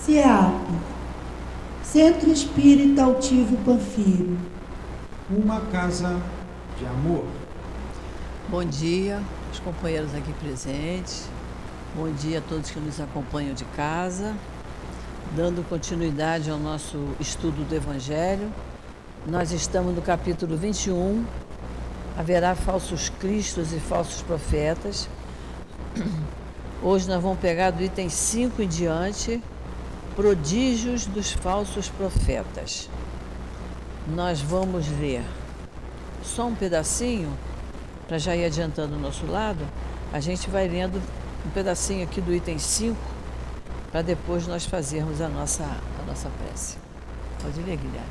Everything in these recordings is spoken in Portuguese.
CEAP, Centro Espírita Altivo Panfiro. Uma casa de amor. Bom dia, os companheiros aqui presentes. Bom dia a todos que nos acompanham de casa. Dando continuidade ao nosso estudo do Evangelho, nós estamos no capítulo 21. Haverá falsos cristos e falsos profetas. Hoje nós vamos pegar do item 5 em diante, prodígios dos falsos profetas. Nós vamos ler só um pedacinho, para já ir adiantando o nosso lado. A gente vai lendo um pedacinho aqui do item 5, para depois nós fazermos a nossa prece. Pode ler, Guilherme.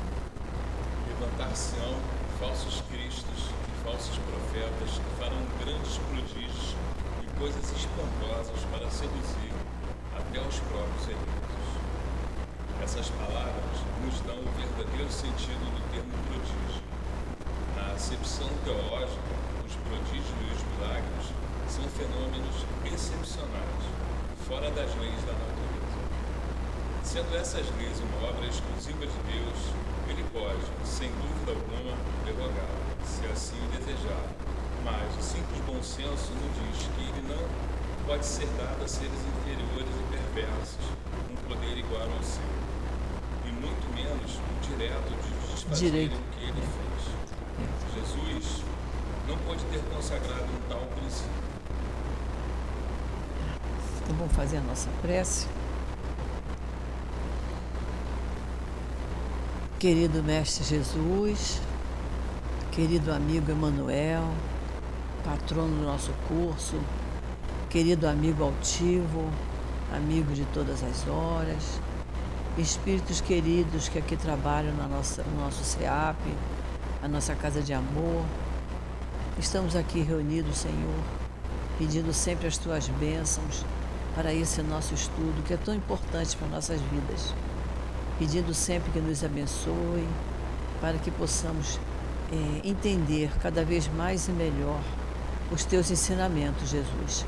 Levantar-se-ão falsos cristos e falsos profetas que farão grandes prodígios e coisas espantosas para seduzir até os próprios eleitos. Essas palavras nos dão o verdadeiro sentido do termo prodígio. Na acepção teológica, os prodígios e os milagres são fenômenos excepcionais, fora das leis da natureza. Sendo essas leis uma obra exclusiva de Deus, ele pode, sem dúvida alguma, derrogar, se assim o desejar. Mas o simples bom senso nos diz que ele não pode ser dado a seres inferiores e perversos, com poder igual ao seu, e muito menos o direto de desfazerem o que ele fez. Jesus não pode ter consagrado um tal princípio. Então vamos fazer a nossa prece. Querido Mestre Jesus, querido amigo Emanuel, patrono do nosso curso, querido amigo altivo, amigo de todas as horas, espíritos queridos que aqui trabalham no nosso CEAP, a nossa casa de amor, estamos aqui reunidos, Senhor, pedindo sempre as Tuas bênçãos para esse nosso estudo que é tão importante para nossas vidas. Pedindo sempre que nos abençoe, para que possamos entender cada vez mais e melhor os Teus ensinamentos, Jesus.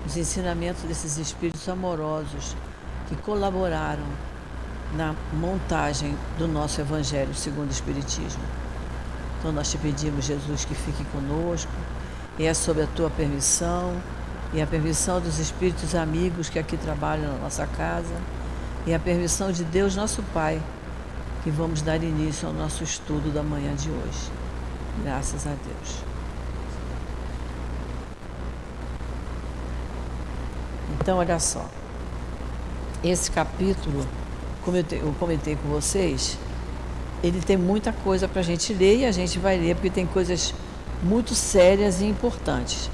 Os ensinamentos desses Espíritos amorosos que colaboraram na montagem do nosso Evangelho segundo o Espiritismo. Então nós te pedimos, Jesus, que fique conosco, e é sob a Tua permissão e a permissão dos Espíritos amigos que aqui trabalham na nossa casa, e a permissão de Deus, nosso Pai, que vamos dar início ao nosso estudo da manhã de hoje. Graças a Deus. Então, olha só. Esse capítulo, como eu comentei com vocês, ele tem muita coisa para a gente ler, e a gente vai ler porque tem coisas muito sérias e importantes.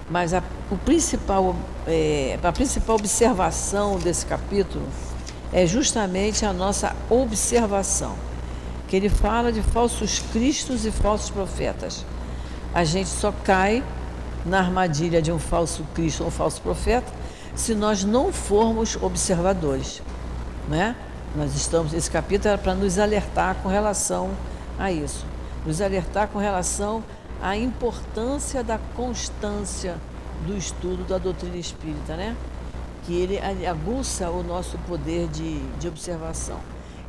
Mas a principal observação desse capítulo é justamente a nossa observação, que ele fala de falsos cristos e falsos profetas. A gente só cai na armadilha de um falso cristo ou um falso profeta se nós não formos observadores, né? Esse capítulo era para nos alertar com relação a isso, nos alertar com relação à importância da constância do estudo da doutrina espírita, né? Que ele aguça o nosso poder de observação.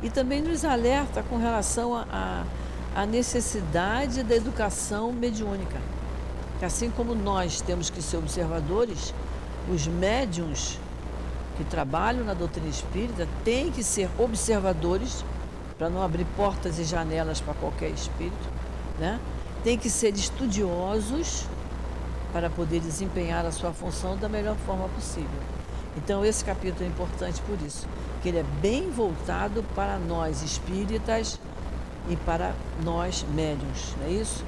E também nos alerta com relação à necessidade da educação mediúnica. Que assim como nós temos que ser observadores, os médiuns que trabalham na doutrina espírita têm que ser observadores para não abrir portas e janelas para qualquer espírito, né? Tem que ser estudiosos para poder desempenhar a sua função da melhor forma possível. Então esse capítulo é importante por isso, que ele é bem voltado para nós espíritas e para nós médiuns, não é isso?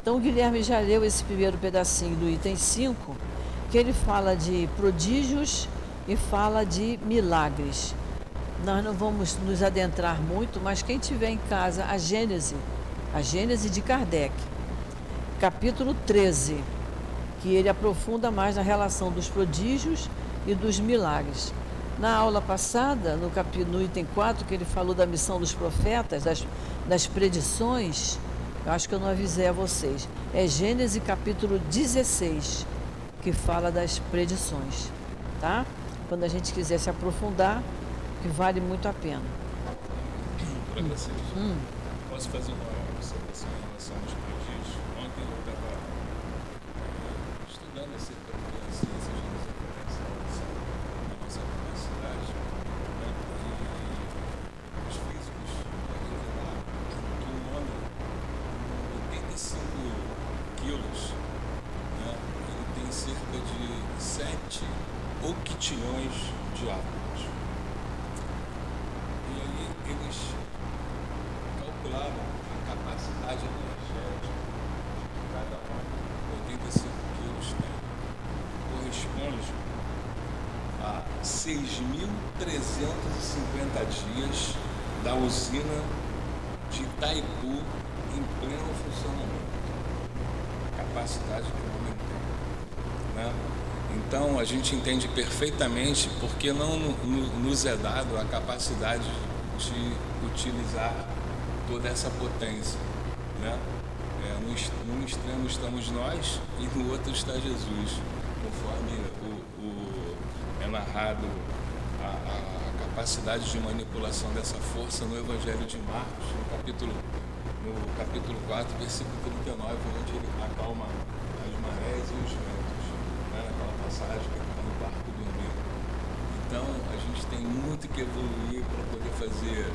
Então o Guilherme já leu esse primeiro pedacinho do item 5, que ele fala de prodígios e fala de milagres. Nós não vamos nos adentrar muito, mas quem tiver em casa a Gênese de Kardec, capítulo 13, que ele aprofunda mais na relação dos prodígios e dos milagres. Na aula passada, no item 4, que ele falou da missão dos profetas, das predições, eu acho que eu não avisei a vocês, é Gênesis capítulo 16, que fala das predições, tá? Quando a gente quiser se aprofundar, que vale muito a pena. Para vocês. Posso fazer uma observação em relação aos prodígios? Ontem eu estava estudando acerca das ciências da nossa capacidade, da nossa capacidade, né? E os físicos revelaram que um homem com 85 quilos, né, ele tem cerca de 7 octilhões de átomos. E aí eles calcularam a capacidade energética de cada homem com 85 quilos tem. Corresponde a 6.350 dias da usina de Itaipu em pleno funcionamento. A capacidade que o homem tem, né? Então a gente entende perfeitamente porque não nos é dado a capacidade de utilizar toda essa potência, né? Num extremo estamos nós e no outro está Jesus, conforme é narrado a capacidade de manipulação dessa força no Evangelho de Marcos, no capítulo 4, versículo 39, onde ele acalma as marés e os ventos, né? Naquela passagem que está no barco dormindo. Então a gente tem muito que evoluir para poder fazer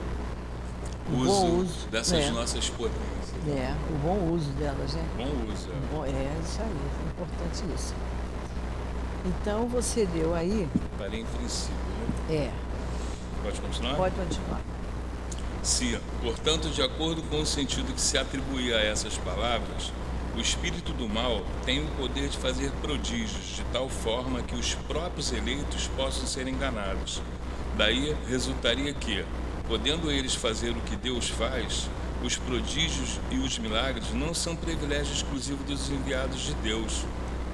uso dessas nossas potências. O bom uso delas, né? Bom uso. Isso aí, é importante isso. Então você deu aí. Parei em princípio, né? Pode continuar? Pode continuar. Se, portanto, de acordo com o sentido que se atribui a essas palavras, o espírito do mal tem o poder de fazer prodígios de tal forma que os próprios eleitos possam ser enganados. Daí resultaria que, podendo eles fazer o que Deus faz, os prodígios e os milagres não são privilégio exclusivo dos enviados de Deus,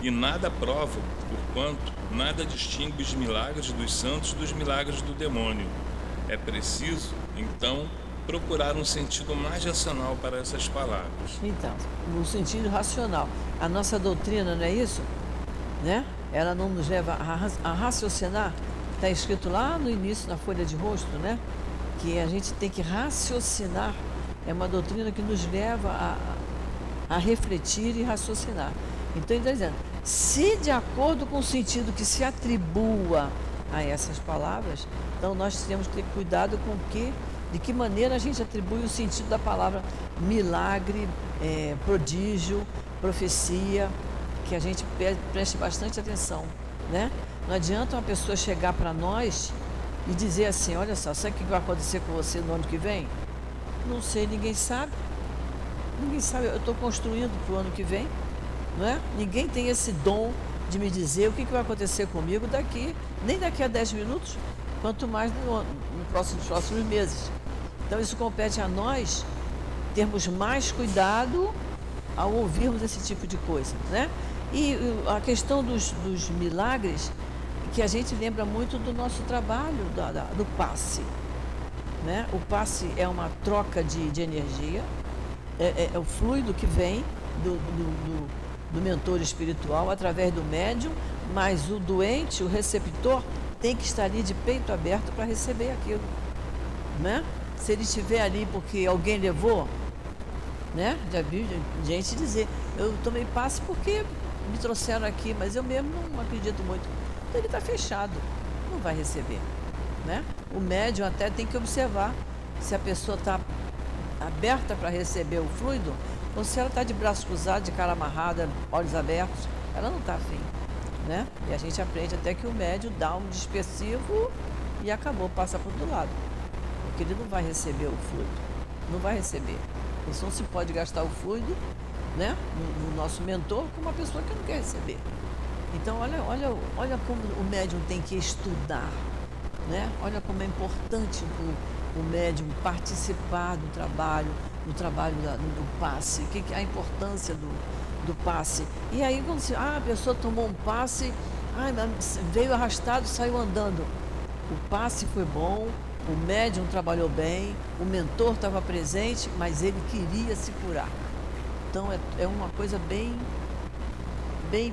e nada provam, porquanto nada distingue os milagres dos santos dos milagres do demônio. É preciso, então, procurar um sentido mais racional para essas palavras. Então, no sentido racional. A nossa doutrina, não é isso? Né? Ela não nos leva a raciocinar. Está escrito lá no início, na folha de rosto, né? Que a gente tem que raciocinar. É uma doutrina que nos leva a refletir e raciocinar. Então ele está dizendo, se de acordo com o sentido que se atribua a essas palavras, então nós temos que ter cuidado com de que maneira a gente atribui o sentido da palavra milagre, prodígio, profecia, que a gente preste bastante atenção, né? Não adianta uma pessoa chegar para nós e dizer assim, olha só, sabe o que vai acontecer com você no ano que vem? Não sei, ninguém sabe. Ninguém sabe, eu estou construindo para o ano que vem, não é? Ninguém tem esse dom de me dizer o que vai acontecer comigo nem daqui a 10 minutos, quanto mais nos próximos meses. Então isso compete a nós termos mais cuidado ao ouvirmos esse tipo de coisa, né? E a questão dos milagres, que a gente lembra muito do nosso trabalho, do passe, né? O passe é uma troca de energia, é o fluido que vem do mentor espiritual através do médium, mas o doente, o receptor, tem que estar ali de peito aberto para receber aquilo, né? Se ele estiver ali porque alguém levou, né? Já vi gente dizer, eu tomei passe porque me trouxeram aqui, mas eu mesmo não acredito muito. Então ele está fechado, não vai receber, né? O médium até tem que observar se a pessoa está aberta para receber o fluido, ou se ela está de braços cruzados, de cara amarrada, olhos abertos, ela não está afim, né? E a gente aprende até que o médium dá um dispersivo e acabou, passa para o outro lado, porque ele não vai receber o fluido, não vai receber. Isso não se pode gastar o fluido, né, no nosso mentor com uma pessoa que não quer receber. Então olha como o médium tem que estudar, né? Olha como é importante o médium participar do trabalho do passe, a importância do passe. E aí quando a pessoa tomou um passe, veio arrastado, saiu andando. O passe foi bom, o médium trabalhou bem, o mentor estava presente, mas ele queria se curar. Então é uma coisa bem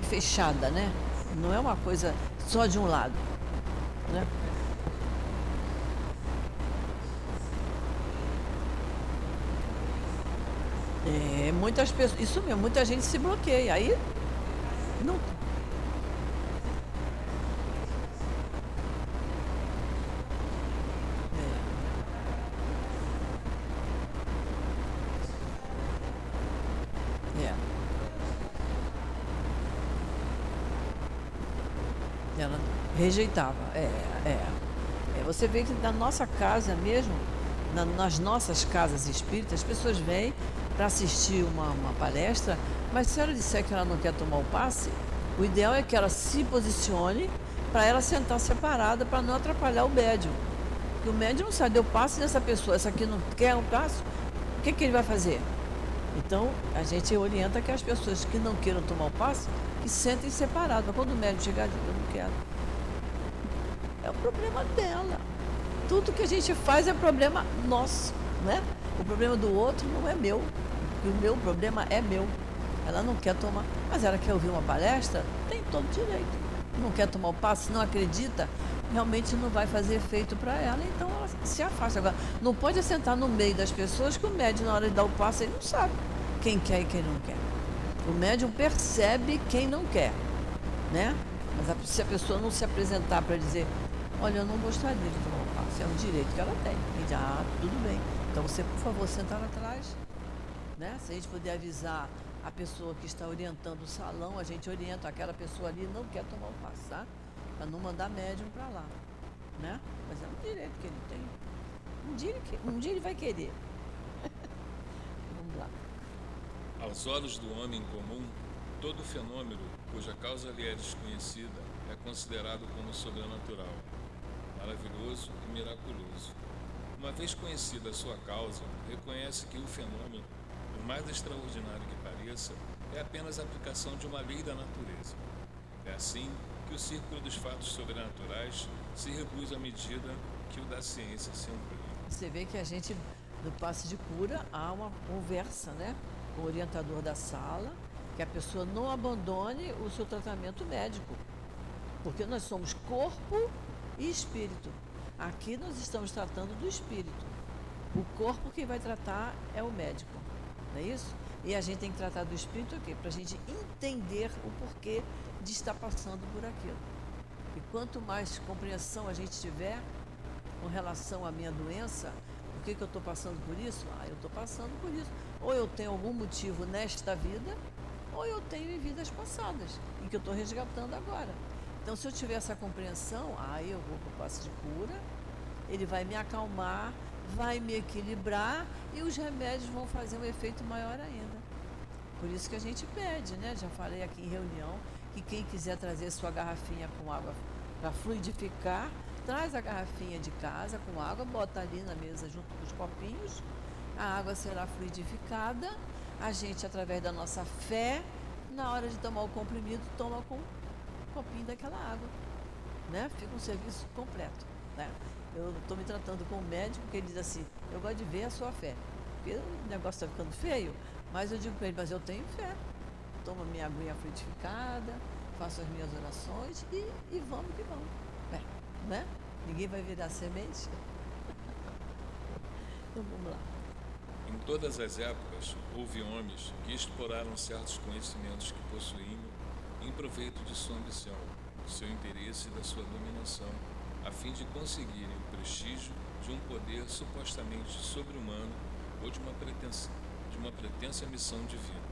fechada, né? Não é uma coisa só de um lado, né? Muitas pessoas, isso mesmo, muita gente se bloqueia. Aí não. É, ela rejeitava. Você vê que na nossa casa mesmo, nas nossas casas espíritas, as pessoas vêm para assistir uma palestra, mas se ela disser que ela não quer tomar o passe, o ideal é que ela se posicione para ela sentar separada para não atrapalhar o médium. Porque o médium não sabe, deu passe nessa pessoa, essa aqui não quer o passe, o que ele vai fazer? Então, a gente orienta que as pessoas que não queiram tomar o passe, que sentem separadas. Mas quando o médium chegar, eu não quero. É o problema dela. Tudo que a gente faz é problema nosso, né? O problema do outro não é meu. O meu problema é meu. Ela não quer tomar, mas ela quer ouvir uma palestra, tem todo direito. Não quer tomar o passe, não acredita, realmente não vai fazer efeito para ela, então ela se afasta. Agora, não pode sentar no meio das pessoas que o médium, na hora de dar o passe, ele não sabe quem quer e quem não quer. O médium percebe quem não quer, né? Mas se a pessoa não se apresentar para dizer, olha, eu não gostaria de tomar o passe, é um direito que ela tem. E diz, tudo bem. Então você, por favor, sentar lá atrás, né? Se a gente puder avisar a pessoa que está orientando o salão, a gente orienta, aquela pessoa ali não quer tomar o passe, tá? Para não mandar médium para lá, né? Mas é um direito que ele tem. Um dia ele vai querer. Vamos lá. Aos olhos do homem comum, todo fenômeno cuja causa lhe é desconhecida é considerado como sobrenatural, maravilhoso e miraculoso. Uma vez conhecida a sua causa, reconhece que o fenômeno, por mais extraordinário que pareça, é apenas a aplicação de uma lei da natureza. É assim que o círculo dos fatos sobrenaturais se reduz à medida que o da ciência se amplia. Você vê que a gente, no passe de cura, há uma conversa, né, com o orientador da sala, que a pessoa não abandone o seu tratamento médico, porque nós somos corpo e espírito. Aqui nós estamos tratando do espírito. O corpo quem vai tratar é o médico, não é isso? E a gente tem que tratar do espírito aqui, para a gente entender o porquê de estar passando por aquilo. E quanto mais compreensão a gente tiver com relação à minha doença, por que eu estou passando por isso? Eu estou passando por isso. Ou eu tenho algum motivo nesta vida, ou eu tenho em vidas passadas, e que eu estou resgatando agora. Então, se eu tiver essa compreensão, eu vou para o passe de cura, ele vai me acalmar, vai me equilibrar e os remédios vão fazer um efeito maior ainda. Por isso que a gente pede, né? Já falei aqui em reunião que quem quiser trazer sua garrafinha com água para fluidificar, traz a garrafinha de casa com água, bota ali na mesa junto com os copinhos, a água será fluidificada, a gente, através da nossa fé, na hora de tomar o comprimido, toma com copinho daquela água, né? Fica um serviço completo, né? Eu estou me tratando com um médico que ele diz assim, eu gosto de ver a sua fé, porque o negócio está ficando feio, mas eu digo para ele, mas eu tenho fé, tomo minha aguinha frutificada, faço as minhas orações e vamos que vamos, né? Ninguém vai virar semente. Então vamos lá. Em todas as épocas, houve homens que exploraram certos conhecimentos que possuíam em proveito de sua ambição, do seu interesse e da sua dominação, a fim de conseguirem o prestígio de um poder supostamente sobre-humano ou de uma pretensa missão divina.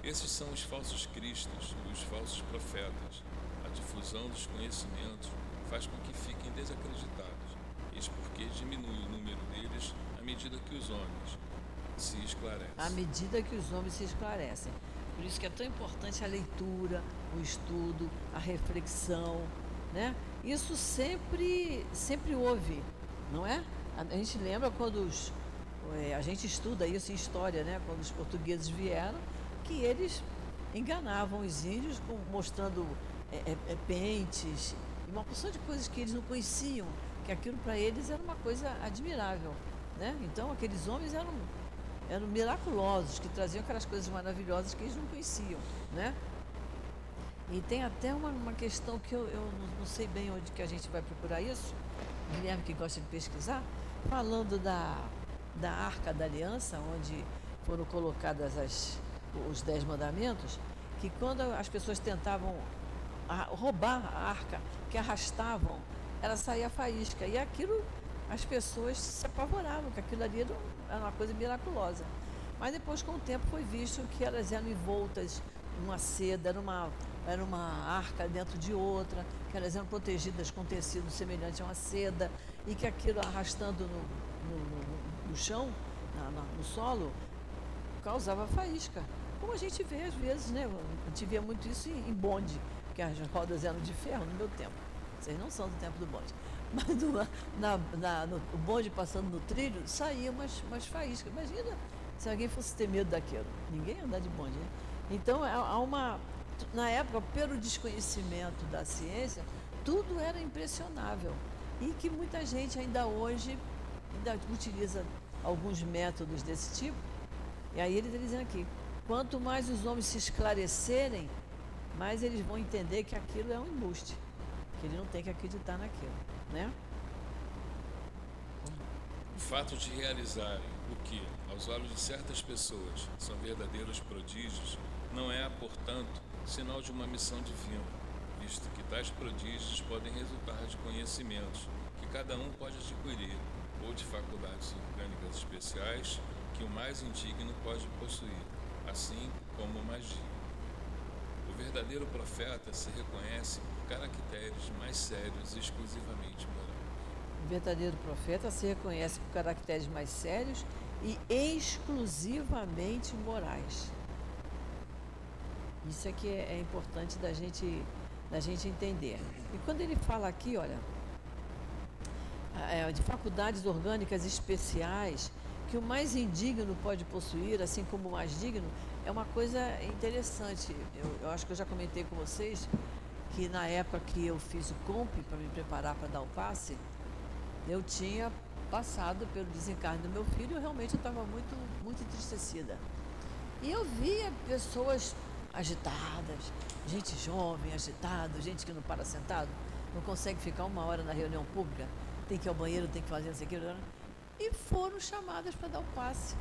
Esses são os falsos cristos e os falsos profetas. A difusão dos conhecimentos faz com que fiquem desacreditados, eis porque diminui o número deles à medida que os homens se esclarecem. À medida que os homens se esclarecem. Por isso que é tão importante a leitura, o estudo, a reflexão, né? Isso sempre houve, não é? A gente lembra quando a gente estuda isso em história, né? Quando os portugueses vieram, que eles enganavam os índios mostrando pentes e uma porção de coisas que eles não conheciam, que aquilo para eles era uma coisa admirável, né? Então aqueles homens eram miraculosos, que traziam aquelas coisas maravilhosas que eles não conheciam, né? E tem até uma questão que eu não sei bem onde que a gente vai procurar isso, Guilherme que gosta de pesquisar, falando da Arca da Aliança, onde foram colocadas os 10 mandamentos, que quando as pessoas tentavam roubar a arca, que arrastavam, ela saía faísca. E aquilo, as pessoas se apavoravam, que aquilo ali era uma coisa miraculosa. Mas depois, com o tempo, foi visto que elas eram envoltas numa seda, era uma arca dentro de outra, que elas eram protegidas com tecido semelhante a uma seda, e que aquilo arrastando no chão, no solo, causava faísca. Como a gente vê às vezes, né? A gente via muito isso em bonde, que as rodas eram de ferro no meu tempo. Vocês não são do tempo do bonde. Mas no bonde passando no trilho, saía umas faíscas. Imagina se alguém fosse ter medo daquilo. Ninguém ia andar de bonde, né? Então, na época, pelo desconhecimento da ciência, tudo era impressionável. E que muita gente ainda hoje utiliza alguns métodos desse tipo. E aí ele está dizendo aqui, quanto mais os homens se esclarecerem, mais eles vão entender que aquilo é um embuste, que ele não tem que acreditar naquilo, né? O fato de realizarem o que, aos olhos de certas pessoas, são verdadeiros prodígios, não é, portanto, sinal de uma missão divina, visto que tais prodígios podem resultar de conhecimentos que cada um pode adquirir, ou de faculdades orgânicas especiais que o mais indigno pode possuir, assim como magia. O verdadeiro profeta se reconhece por caracteres mais sérios e exclusivamente morais. O verdadeiro profeta se reconhece por caracteres mais sérios e exclusivamente morais. Isso é que é importante da gente entender. E quando ele fala aqui, olha, de faculdades orgânicas especiais que o mais indigno pode possuir, assim como o mais digno, é uma coisa interessante. Eu acho que eu já comentei com vocês que na época que eu fiz o COMP para me preparar para dar o passe, eu tinha passado pelo desencarne do meu filho e realmente eu estava muito, muito entristecida. E eu via pessoas agitadas, gente jovem, agitada, gente que não para sentado, não consegue ficar uma hora na reunião pública, tem que ir ao banheiro, tem que fazer isso, aquilo, e foram chamadas para dar o passe.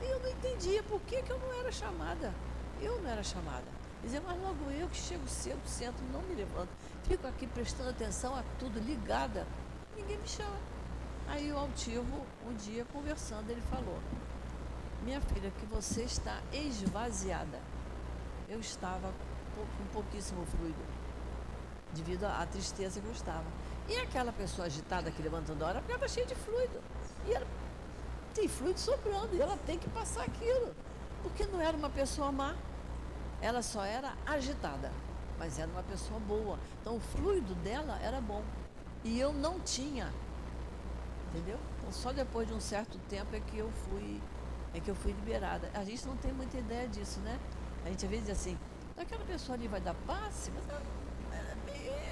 E eu não entendia por que eu não era chamada. Eu não era chamada. Dizia, mas logo eu que chego cedo, sento, não me levanto, fico aqui prestando atenção a tudo, ligada, ninguém me chama. Aí o altivo, um dia conversando, ele falou, minha filha, que você está esvaziada. Eu estava com pouquíssimo fluido, devido à tristeza que eu estava. E aquela pessoa agitada que levantando a hora, porque ela está cheia de fluido. E ela tem fluido sobrando, e ela tem que passar aquilo. Porque não era uma pessoa má, ela só era agitada, mas era uma pessoa boa. Então o fluido dela era bom. E eu não tinha. Entendeu? Então só depois de um certo tempo é que eu fui liberada. A gente não tem muita ideia disso, né? A gente às vezes diz assim, aquela pessoa ali vai dar passe, mas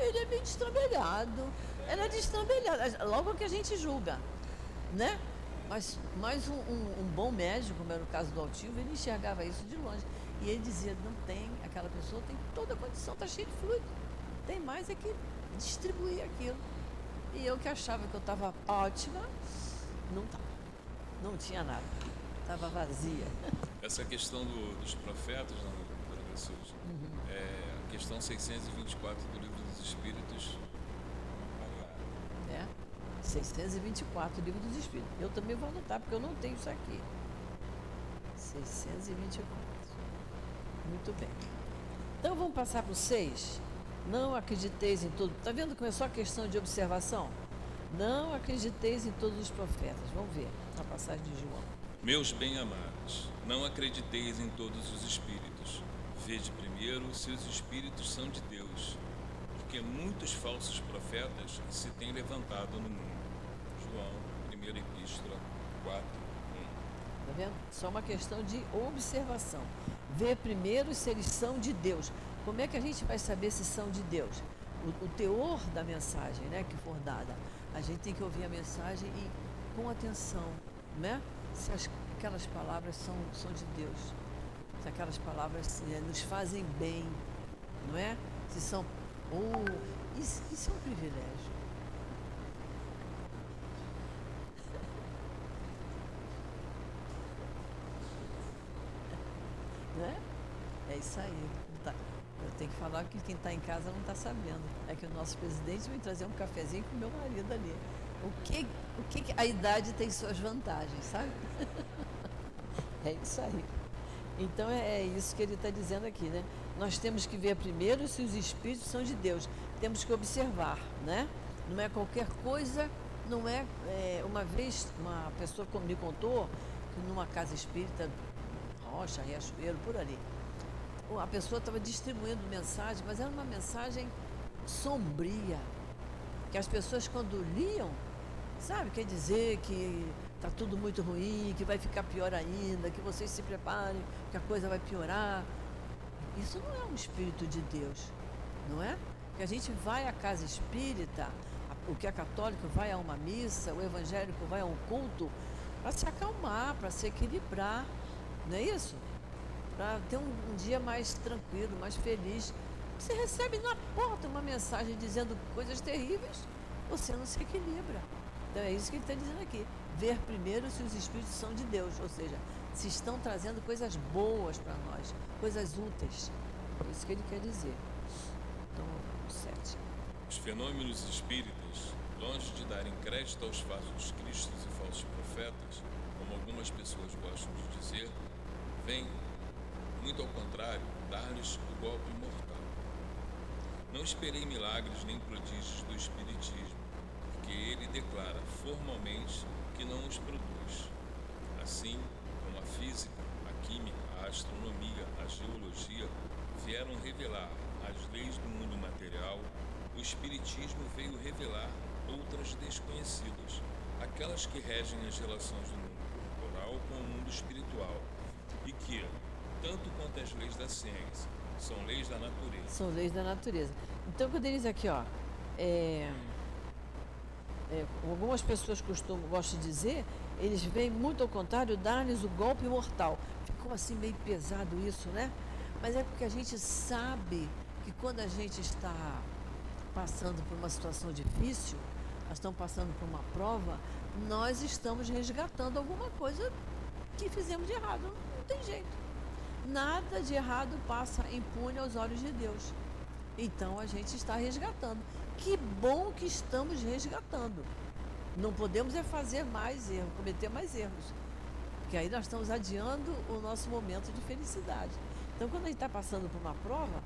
ele é bem destrambelhado. Ela é destrambelhada, logo que a gente julga, né? Mas um bom médico, como era o caso do altivo, ele enxergava isso de longe. E ele dizia, não tem, aquela pessoa tem toda a condição, está cheia de fluido. Tem mais é que distribuir aquilo. E eu que achava que eu estava ótima, não estava. Não tinha nada. Estava vazia. Essa questão dos profetas, professores, a questão 624 do Livro dos Espíritos. 624 do Livro dos Espíritos. Eu também vou anotar, porque eu não tenho isso aqui. 624. Muito bem. Então vamos passar para o 6. Não acrediteis em tudo. Está vendo como é só questão de observação? Não acrediteis em todos os profetas. Vamos ver a passagem de João. Meus bem-amados, não acrediteis em todos os espíritos. Vede primeiro se os espíritos são de Deus, porque muitos falsos profetas se têm levantado no mundo. João, 1ª Epístola 4:1. Está vendo? Só uma questão de observação. Ver primeiro se eles são de Deus. Como é que a gente vai saber se são de Deus? O teor da mensagem, né, que for dada. A gente tem que ouvir a mensagem e com atenção, né? Se aquelas palavras são de Deus. Se aquelas palavras nos fazem bem, não é? Se são... isso é um privilégio. isso aí. Tá. Eu tenho que falar que quem está em casa não está sabendo. É que o nosso presidente veio trazer um cafezinho com o meu marido ali. O que a idade tem suas vantagens, sabe? É isso aí. Então é isso que ele está dizendo aqui, né? Nós temos que ver primeiro se os espíritos são de Deus. Temos que observar, né? Não é qualquer coisa, não é... uma vez uma pessoa me contou que numa casa espírita, Rocha, Riachuelo, por ali, a pessoa estava distribuindo mensagem, mas era uma mensagem sombria, que as pessoas quando liam, sabe, quer dizer que está tudo muito ruim, que vai ficar pior ainda, que vocês se preparem, que a coisa vai piorar. Isso não é um espírito de Deus, não é? Que a gente vai à casa espírita, o que é católico vai a uma missa, o evangélico vai a um culto, para se acalmar, para se equilibrar, não é isso? Para ter um dia mais tranquilo, mais feliz. Você recebe na porta uma mensagem dizendo coisas terríveis, você não se equilibra. Então é isso que ele está dizendo aqui. Ver primeiro se os espíritos são de Deus, ou seja, se estão trazendo coisas boas para nós, coisas úteis. É isso que ele quer dizer. Então, 7. Os fenômenos espíritas, longe de darem crédito aos falsos cristos e falsos profetas, como algumas pessoas gostam de dizer, vêm, muito ao contrário, dar-lhes o golpe mortal. Não esperei milagres nem prodígios do Espiritismo, porque ele declara formalmente que não os produz. Assim como a física, a química, a astronomia, a geologia vieram revelar as leis do mundo material, o Espiritismo veio revelar outras desconhecidas, aquelas que regem as relações do mundo corporal com o mundo espiritual, e que, tanto quanto as leis da ciência, são leis da natureza. São leis da natureza. Então, quando eles aqui, ó, algumas pessoas gostam de dizer, eles vêm muito ao contrário, dar-lhes o golpe mortal. Ficou assim meio pesado isso, né? Mas é porque a gente sabe que quando a gente está passando por uma situação difícil, nós estamos passando por uma prova, nós estamos resgatando alguma coisa que fizemos de errado. Não tem jeito. Nada de errado passa impune aos olhos de Deus. Então a gente está resgatando. Que bom que estamos resgatando. Não podemos fazer mais erros, cometer mais erros. Porque aí nós estamos adiando o nosso momento de felicidade. Então quando a gente está passando por uma prova,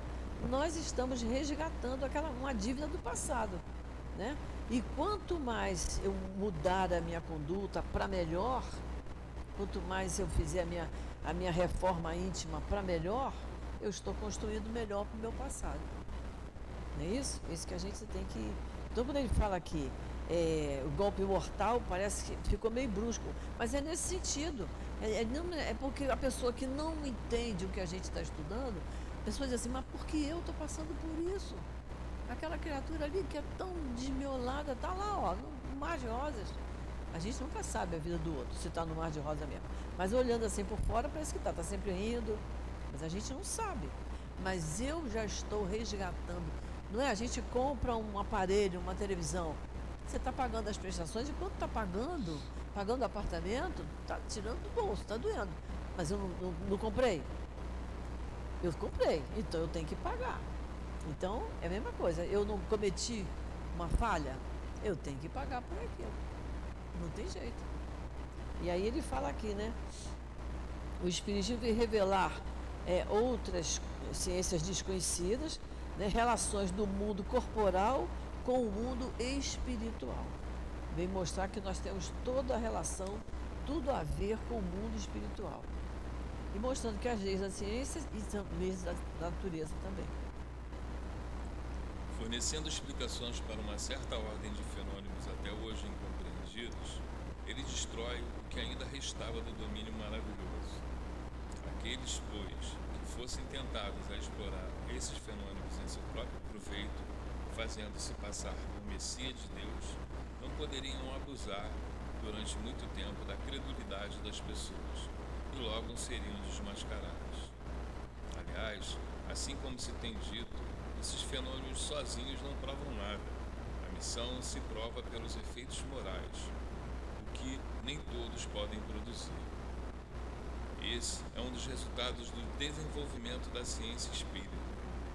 nós estamos resgatando uma dívida do passado, né? E quanto mais eu mudar a minha conduta para melhor, quanto mais eu fizer a minha reforma íntima para melhor, eu estou construindo melhor para o meu passado. Não é isso? É isso que a gente tem que... Então, quando ele fala aqui, o golpe mortal, parece que ficou meio brusco, mas é nesse sentido. É porque a pessoa que não entende o que a gente está estudando, a pessoa diz assim, mas por que eu estou passando por isso? Aquela criatura ali que é tão desmiolada, está lá, ó, no mar de rosas. A gente nunca sabe a vida do outro, se está no mar de rosa mesmo. Mas olhando assim por fora, parece que está sempre rindo. Mas a gente não sabe. Mas eu já estou resgatando. Não é? A gente compra um aparelho, uma televisão. Você está pagando as prestações e quanto está pagando? Pagando apartamento, está tirando do bolso, está doendo. Mas eu não comprei. Eu comprei, então eu tenho que pagar. Então é a mesma coisa. Eu não cometi uma falha, eu tenho que pagar por aquilo. Não tem jeito. E aí ele fala aqui, né? O Espiritismo vem revelar outras ciências desconhecidas, né? Relações do mundo corporal com o mundo espiritual. Vem mostrar que nós temos toda a relação, tudo a ver com o mundo espiritual. E mostrando que as leis da ciência e as leis da natureza também. Fornecendo explicações para uma certa ordem de fenômenos até hoje incompreendidos, ele destrói o que ainda restava do domínio maravilhoso. Aqueles, pois, que fossem tentados a explorar esses fenômenos em seu próprio proveito, fazendo-se passar por Messias de Deus, não poderiam abusar durante muito tempo da credulidade das pessoas e logo seriam desmascarados. Aliás, assim como se tem dito, esses fenômenos sozinhos não provam nada. A missão se prova pelos efeitos morais, o que nem todos podem produzir. Esse é um dos resultados do desenvolvimento da ciência espírita.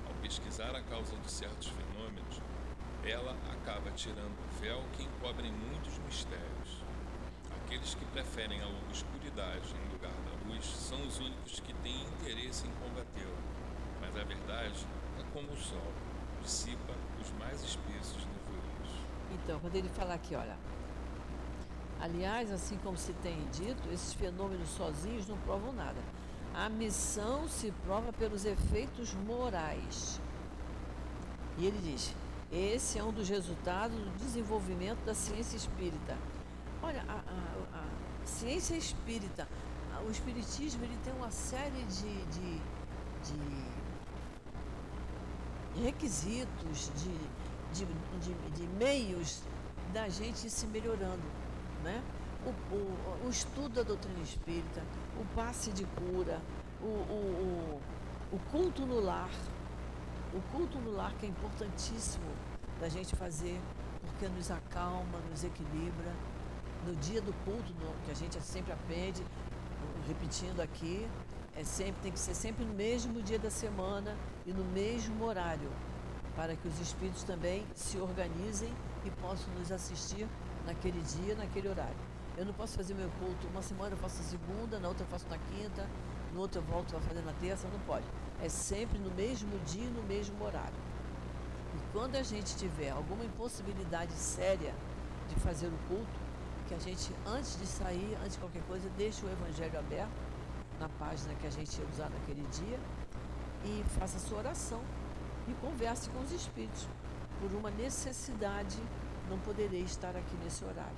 Ao pesquisar a causa de certos fenômenos, ela acaba tirando o véu que encobre muitos mistérios. Aqueles que preferem a obscuridade em lugar da luz são os únicos que têm interesse em combatê-la. Mas a verdade é como o sol, dissipa os mais espessos nevoeiros. Então, quando ele fala aqui, olha, aliás, assim como se tem dito, esses fenômenos sozinhos não provam nada. A missão se prova pelos efeitos morais. E ele diz, esse é um dos resultados do desenvolvimento da ciência espírita. Olha, a ciência espírita, o espiritismo, ele tem uma série de requisitos, de meios da gente ir se melhorando, né? O estudo da doutrina espírita, o passe de cura, o culto no lar. O culto no lar que é importantíssimo da gente fazer, porque nos acalma, nos equilibra. No dia do culto, que a gente sempre aprende, repetindo aqui, tem que ser sempre no mesmo dia da semana e no mesmo horário, para que os espíritos também se organizem e possam nos assistir naquele dia, naquele horário. Eu não posso fazer meu culto uma semana, eu faço na segunda, na outra eu faço na quinta, no outro eu volto a fazer na terça, não pode. É sempre no mesmo dia e no mesmo horário. E quando a gente tiver alguma impossibilidade séria de fazer o culto, que a gente, antes de sair, antes de qualquer coisa, deixe o Evangelho aberto na página que a gente ia usar naquele dia e faça a sua oração e converse com os espíritos. Por uma necessidade, não poderei estar aqui nesse horário,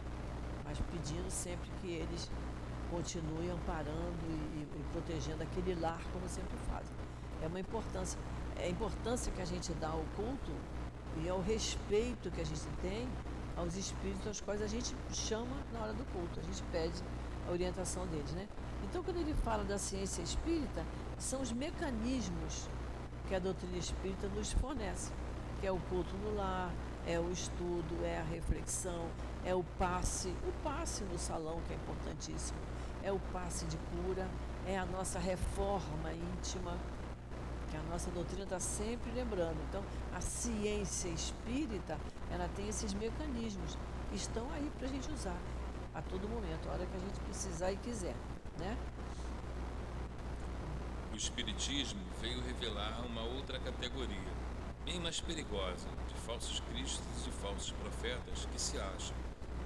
mas pedindo sempre que eles continuem amparando e protegendo aquele lar, como sempre fazem. É a importância que a gente dá ao culto e ao respeito que a gente tem aos espíritos aos quais a gente chama na hora do culto, a gente pede a orientação deles, né? Então, quando ele fala da ciência espírita, são os mecanismos que a doutrina espírita nos fornece, que é o culto no lar, é o estudo, é a reflexão, é o passe no salão, que é importantíssimo, é o passe de cura, é a nossa reforma íntima, que a nossa doutrina está sempre lembrando. Então, a ciência espírita, ela tem esses mecanismos que estão aí para a gente usar a todo momento, a hora que a gente precisar e quiser, né? O Espiritismo veio revelar uma outra categoria, bem mais perigosa, de falsos cristos e falsos profetas que se acham,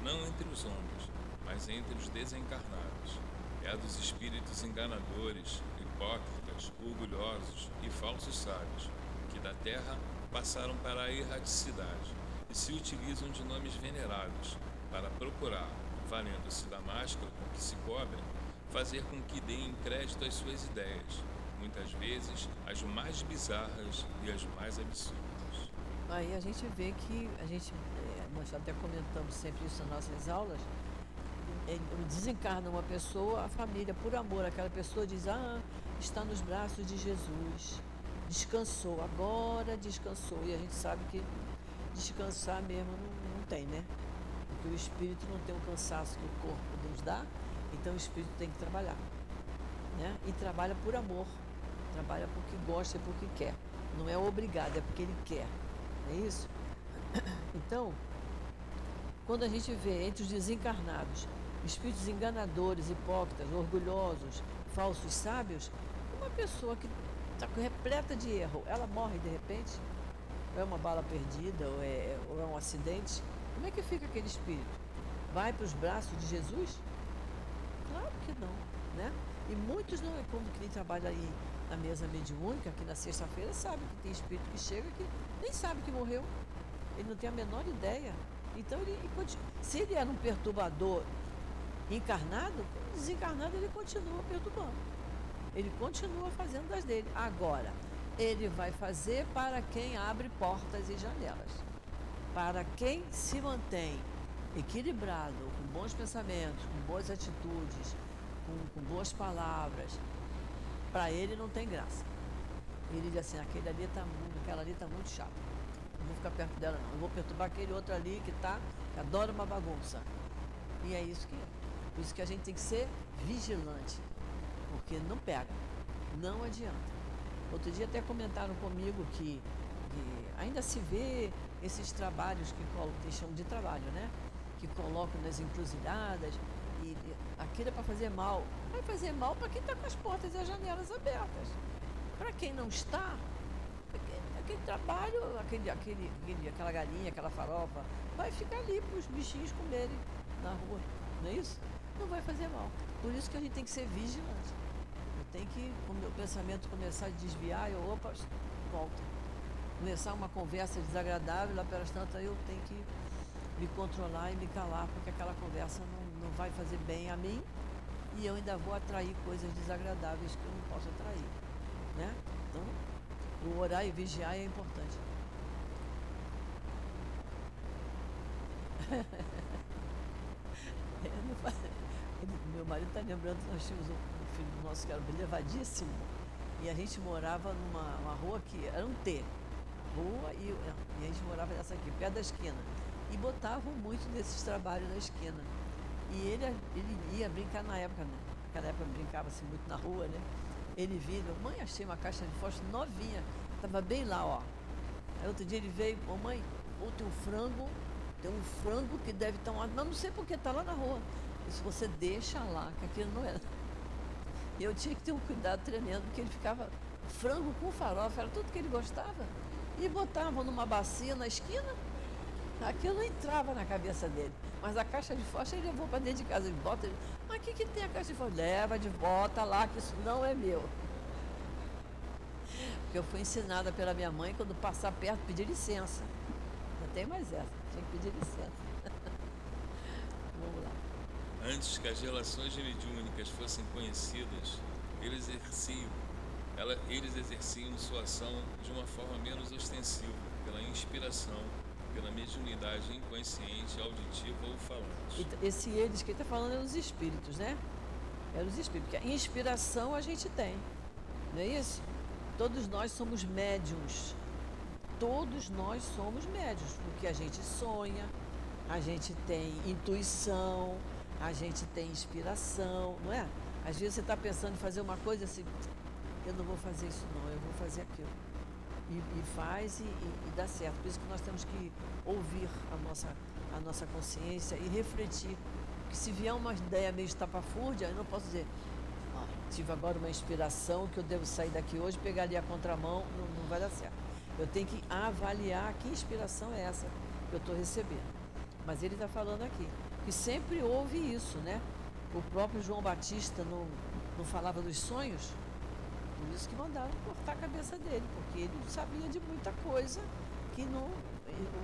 não entre os homens, mas entre os desencarnados. É a dos espíritos enganadores, hipócritas, orgulhosos e falsos sábios, que da terra passaram para a erraticidade e se utilizam de nomes venerados para procurar, valendo-se da máscara com que se cobrem, fazer com que deem crédito às suas ideias, muitas vezes as mais bizarras e as mais absurdas. Aí a gente vê que, nós até comentamos sempre isso nas nossas aulas, desencarna uma pessoa, a família, por amor, aquela pessoa diz, está nos braços de Jesus, descansou, agora descansou. E a gente sabe que descansar mesmo não tem, né? Porque o espírito não tem o cansaço que o corpo nos dá, então o espírito tem que trabalhar, né? E trabalha por amor, trabalha porque gosta e porque quer. Não é obrigado, é porque ele quer, não é isso? Então, quando a gente vê entre os desencarnados espíritos enganadores, hipócritas, orgulhosos, falsos sábios, uma pessoa que está repleta de erro, ela morre de repente, ou é uma bala perdida, ou é um acidente, como é que fica aquele espírito? Vai para os braços de Jesus? Claro que não, né? E muitos não, como quem trabalha aí na mesa mediúnica, aqui na sexta-feira, sabe que tem espírito que chega que nem sabe que morreu, ele não tem a menor ideia. Então, se ele era um perturbador encarnado, desencarnado ele continua perturbando. Ele continua fazendo das dele. Agora, ele vai fazer para quem abre portas e janelas. Para quem se mantém equilibrado, com bons pensamentos, com boas atitudes, com boas palavras, para ele não tem graça. Ele diz assim, aquela ali está muito chata. Não vou ficar perto dela não. Eu vou perturbar aquele outro ali que adora uma bagunça. E é isso que é. Por isso que a gente tem que ser vigilante. porque não pega, não adianta. Outro dia até comentaram comigo que ainda se vê esses trabalhos que chamam de trabalho, né? Que colocam nas encruzilhadas e aquilo é para fazer mal. Vai fazer mal para quem está com as portas e as janelas abertas. Para quem não está, aquele trabalho, aquela galinha, aquela farofa, vai ficar ali para os bichinhos comerem na rua, não é isso? Não vai fazer mal. Por isso que a gente tem que ser vigilante. Eu tenho que, quando o meu pensamento começar a desviar, opa, volta. Começar uma conversa desagradável, lá pelas tantas eu tenho que me controlar e me calar, porque aquela conversa não vai fazer bem a mim e eu ainda vou atrair coisas desagradáveis que eu não posso atrair, né? Então, o orar e vigiar é importante. Meu marido está lembrando que nós tínhamos um filho nosso que era levadíssimo e a gente morava numa rua que era um T, rua e a gente morava nessa aqui, perto da esquina, e botavam muito desses trabalhos na esquina. E ele ia brincar na época, né? Naquela época brincava-se muito na rua, né? Ele vinha, mãe, achei uma caixa de fósforo novinha, estava bem lá, ó. Aí outro dia ele veio, mãe, tem um frango que deve estar mas não sei porque está lá na rua. E se você deixa lá, que aquilo não era. E eu tinha que ter um cuidado tremendo, porque ele ficava frango com farofa, era tudo que ele gostava. E botavam numa bacia na esquina, aquilo não entrava na cabeça dele. Mas a caixa de fósforo ele levou para dentro de casa. Ele bota, mas o que tem a caixa de fósforo? Leva de volta lá, que isso não é meu. Porque eu fui ensinada pela minha mãe, quando passar perto, pedir licença. Não tem mais essa, tinha que pedir licença. Vamos lá. Antes que as relações mediúnicas fossem conhecidas, eles exerciam sua ação de uma forma menos ostensiva, pela inspiração, pela mediunidade inconsciente, auditiva ou falante. Esse eles que ele está falando é os espíritos, né? É os espíritos, porque a inspiração a gente tem, não é isso? Todos nós somos médiuns. Todos nós somos médiuns, porque a gente sonha, a gente tem intuição, a gente tem inspiração, não é? Às vezes você está pensando em fazer uma coisa assim, eu não vou fazer isso não, eu vou fazer aquilo. E faz e dá certo. Por isso que nós temos que ouvir a nossa consciência e refletir. Porque se vier uma ideia meio estapafúrdia, eu não posso dizer, tive agora uma inspiração que eu devo sair daqui hoje, pegar ali a contramão, não vai dar certo. Eu tenho que avaliar que inspiração é essa que eu estou recebendo. Mas ele está falando aqui, que sempre houve isso, né? O próprio João Batista não falava dos sonhos, por isso que mandaram cortar a cabeça dele, porque ele sabia de muita coisa que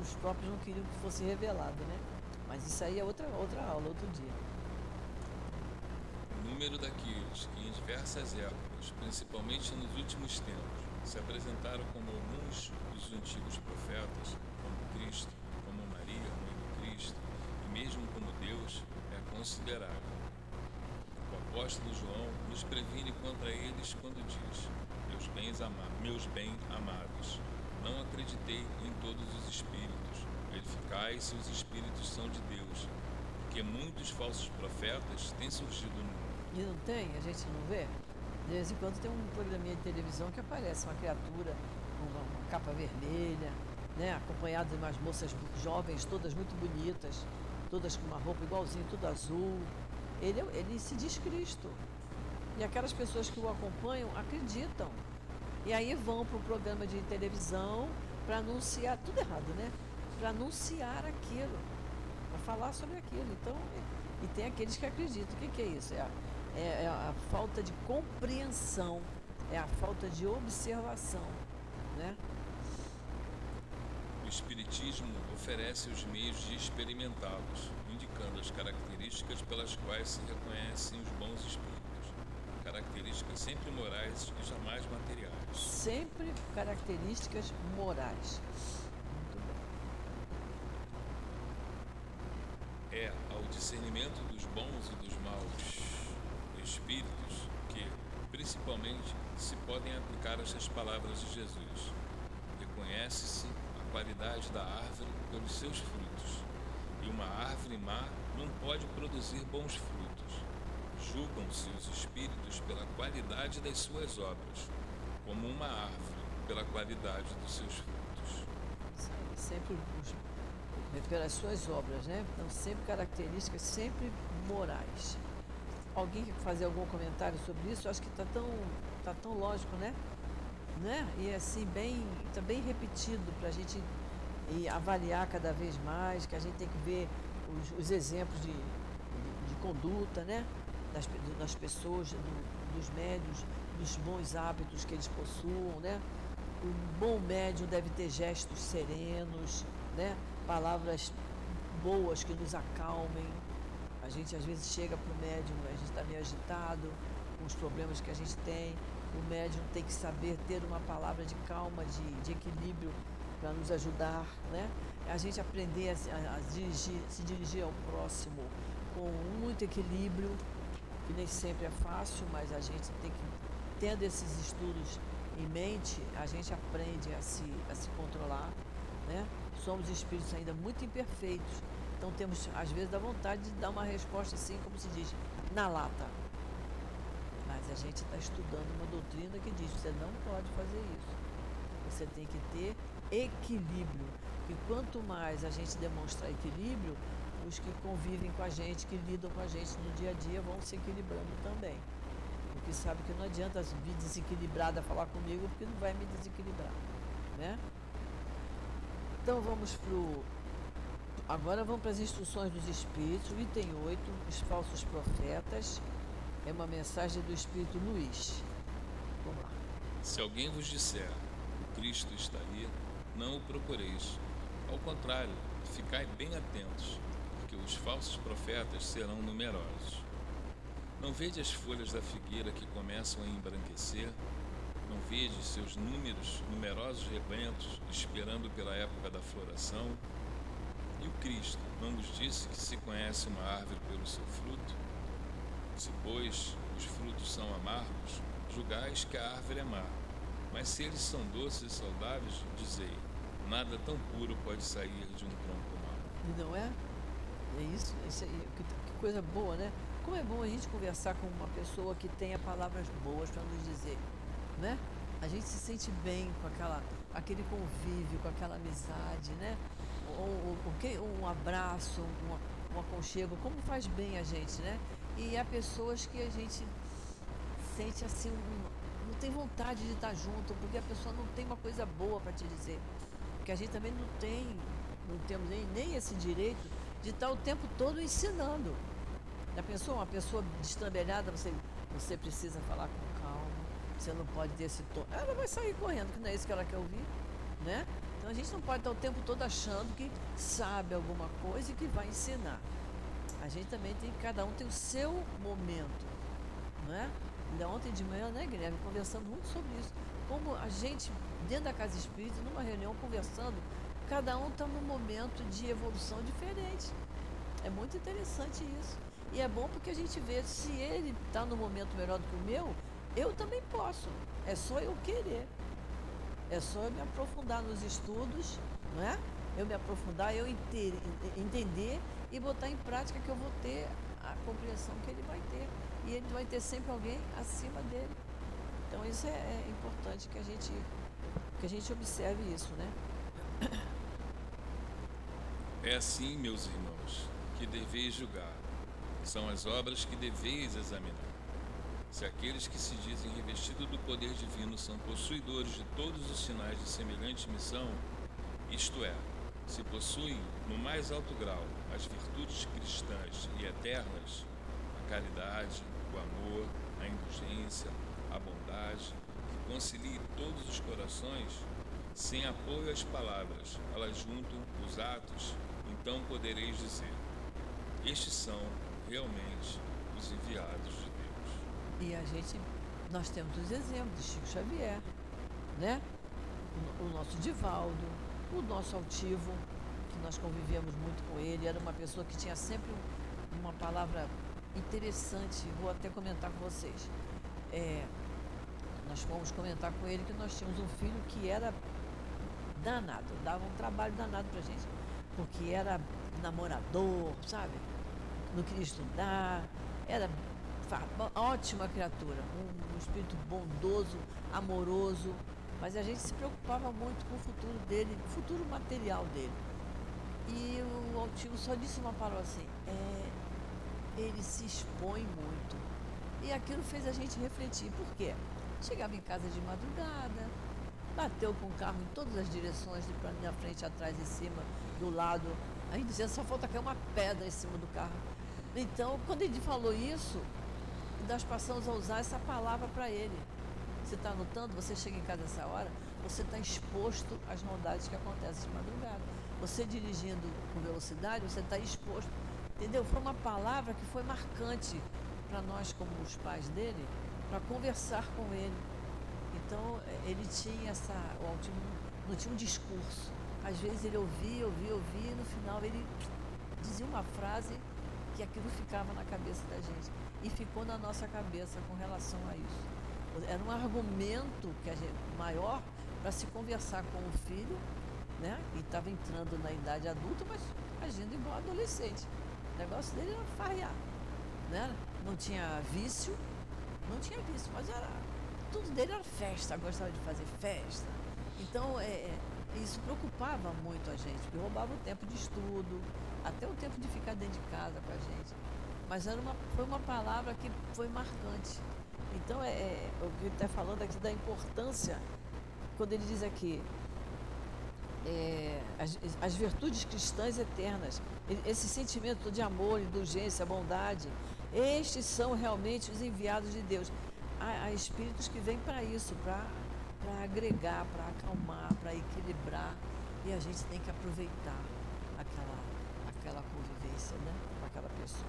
os próprios não queriam que fosse revelado, né? Mas isso aí é outra aula, outro dia. O número daqueles que em diversas épocas, principalmente nos últimos tempos, se apresentaram como alguns dos antigos profetas, como Cristo, como Maria, mãe do Cristo, e mesmo como Deus, é considerável. O apóstolo João nos previne contra eles quando diz: meus bem amados, não acreditei em todos os espíritos, verificai se os espíritos são de Deus, porque muitos falsos profetas têm surgido no mundo. E não tem? A gente não vê? De vez em quando tem um programinha de televisão que aparece uma criatura com uma capa vermelha, né, acompanhada de umas moças jovens, todas muito bonitas, todas com uma roupa igualzinha, tudo azul. Ele se diz Cristo. E aquelas pessoas que o acompanham acreditam. E aí vão para o programa de televisão para anunciar, tudo errado, né? Para anunciar aquilo, para falar sobre aquilo. Então, e tem aqueles que acreditam. O que é isso? É a falta de compreensão, é a falta de observação, né? O Espiritismo oferece os meios de experimentá-los, indicando as características pelas quais se reconhecem os bons espíritos. Características sempre morais e jamais materiais. Sempre características morais. Muito bem. É ao discernimento dos bons e dos maus espíritos que, principalmente, se podem aplicar estas palavras de Jesus. Reconhece-se a qualidade da árvore pelos seus frutos, e uma árvore má não pode produzir bons frutos. Julgam-se os espíritos pela qualidade das suas obras, como uma árvore pela qualidade dos seus frutos. Sempre pelas suas obras, né? Então, sempre características, sempre morais. Alguém quer fazer algum comentário sobre isso? Eu acho que tá tão lógico, né? E assim, tá bem repetido para a gente avaliar cada vez mais, que a gente tem que ver os exemplos de conduta, né? Das pessoas, dos médiuns, dos bons hábitos que eles possuam, né? O bom médium deve ter gestos serenos, né? Palavras boas que nos acalmem. A gente às vezes chega para o médium, a gente está meio agitado com os problemas que a gente tem. O médium tem que saber ter uma palavra de calma, de equilíbrio para nos ajudar, né? A gente aprender se dirigir ao próximo com muito equilíbrio, que nem sempre é fácil, mas a gente tem que, tendo esses estudos em mente, a gente aprende a se controlar, né? Somos espíritos ainda muito imperfeitos, então temos, às vezes, a vontade de dar uma resposta assim, como se diz, na lata. Mas a gente está estudando uma doutrina que diz que você não pode fazer isso. Você tem que ter equilíbrio. E quanto mais a gente demonstrar equilíbrio, os que convivem com a gente, que lidam com a gente no dia a dia, vão se equilibrando também. Porque sabe que não adianta vir desequilibrada falar comigo, porque não vai me desequilibrar, né? Então agora vamos para as instruções dos espíritos, item 8, os falsos profetas. É uma mensagem do Espírito Luiz. Vamos lá. Se alguém vos disser, o Cristo está aí, não o procureis. Ao contrário, ficai bem atentos, porque os falsos profetas serão numerosos. Não vede as folhas da figueira que começam a embranquecer? Não vede seus numerosos rebentos esperando pela época da floração? E o Cristo não vos disse que se conhece uma árvore pelo seu fruto? Se, pois, os frutos são amargos, julgais que a árvore é má. Mas se eles são doces e saudáveis, dizei, nada tão puro pode sair de um tronco mau. Não é? É isso aí, que coisa boa, né? Como é bom a gente conversar com uma pessoa que tenha palavras boas para nos dizer, né? A gente se sente bem com aquele convívio, com aquela amizade, né? Um abraço, um aconchego, como faz bem a gente, né? E há pessoas que a gente sente assim, não tem vontade de estar junto, porque a pessoa não tem uma coisa boa para te dizer. Porque a gente também não temos nem esse direito de estar o tempo todo ensinando. Já pensou? Uma pessoa destrambelhada, você precisa falar com calma, você não pode ter esse tom. Ela vai sair correndo, que não é isso que ela quer ouvir, né? Então a gente não pode estar o tempo todo achando que sabe alguma coisa e que vai ensinar. A gente também cada um tem o seu momento, não é? Ainda ontem de manhã, né, Guilherme, conversando muito sobre isso. Como a gente, dentro da Casa Espírita, numa reunião, conversando, cada um está num momento de evolução diferente. É muito interessante isso. E é bom porque a gente vê, se ele está num momento melhor do que o meu, eu também posso. É só eu querer. É só eu me aprofundar nos estudos, não é? Eu me aprofundar, eu entender e botar em prática, que eu vou ter a compreensão que ele vai ter. E ele vai ter sempre alguém acima dele. Então isso é importante que a gente observe isso, né? É assim, meus irmãos, que deveis julgar. São as obras que deveis examinar. Se aqueles que se dizem revestidos do poder divino são possuidores de todos os sinais de semelhante missão, isto é, se possuem no mais alto grau as virtudes cristãs e eternas, a caridade, o amor, a indulgência, a bondade, que concilie todos os corações, sem apoio às palavras, elas juntam os atos, então podereis dizer, estes são realmente os enviados de Deus. E nós temos os exemplos de Chico Xavier, né? O nosso Divaldo, o nosso Altivo, que nós convivíamos muito com ele, era uma pessoa que tinha sempre uma palavra interessante, vou até comentar com vocês. Nós fomos comentar com ele que nós tínhamos um filho que era danado, dava um trabalho danado pra gente, porque era namorador, sabe? Não queria estudar, era ótima criatura, um espírito bondoso, amoroso, mas a gente se preocupava muito com o futuro dele, o futuro material dele. E o Altivo só disse uma palavra assim, ele se expõe muito. E aquilo fez a gente refletir. Por quê? Chegava em casa de madrugada, bateu com o carro em todas as direções, na frente, atrás, em cima, do lado. A gente dizia, só falta cair uma pedra em cima do carro. Então, quando ele falou isso, nós passamos a usar essa palavra para ele. Você está notando? Você chega em casa essa hora, você está exposto às maldades que acontecem de madrugada. Você dirigindo com velocidade, você está exposto. Entendeu? Foi uma palavra que foi marcante para nós, como os pais dele, para conversar com ele. Então, ele tinha o Altivo não tinha um discurso. Às vezes ele ouvia, e no final ele dizia uma frase que aquilo ficava na cabeça da gente. E ficou na nossa cabeça com relação a isso. Era um argumento maior para se conversar com o filho, né? E estava entrando na idade adulta, mas agindo igual adolescente. O negócio dele era farrear, né? Não tinha vício, mas tudo dele era festa, gostava de fazer festa. Então, isso preocupava muito a gente, porque roubava o tempo de estudo, até o tempo de ficar dentro de casa com a gente. Mas foi uma palavra que foi marcante. Então, o que ele está falando aqui da importância, quando ele diz aqui, as virtudes cristãs eternas, esse sentimento de amor, indulgência, bondade, estes são realmente os enviados de Deus. Há espíritos que vêm para isso, para agregar, para acalmar, para equilibrar, e a gente tem que aproveitar aquela convivência, né, com aquela pessoa.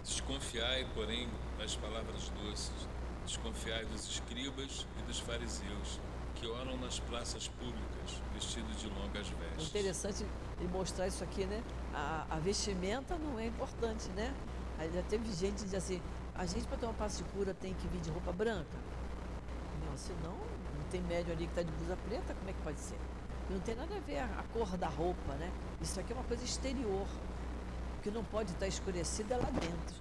Desconfiai, porém, das palavras doces, desconfiai dos escribas e dos fariseus, que oram nas praças públicas, vestidos de longas vestes. Interessante ele mostrar isso aqui, né? A vestimenta não é importante, né? Aí já teve gente que diz assim, a gente para ter uma passe de cura tem que vir de roupa branca. Não, senão não tem médium ali que está de blusa preta, como é que pode ser? E não tem nada a ver a cor da roupa, né? Isso aqui é uma coisa exterior. O que não pode estar escurecido é lá dentro.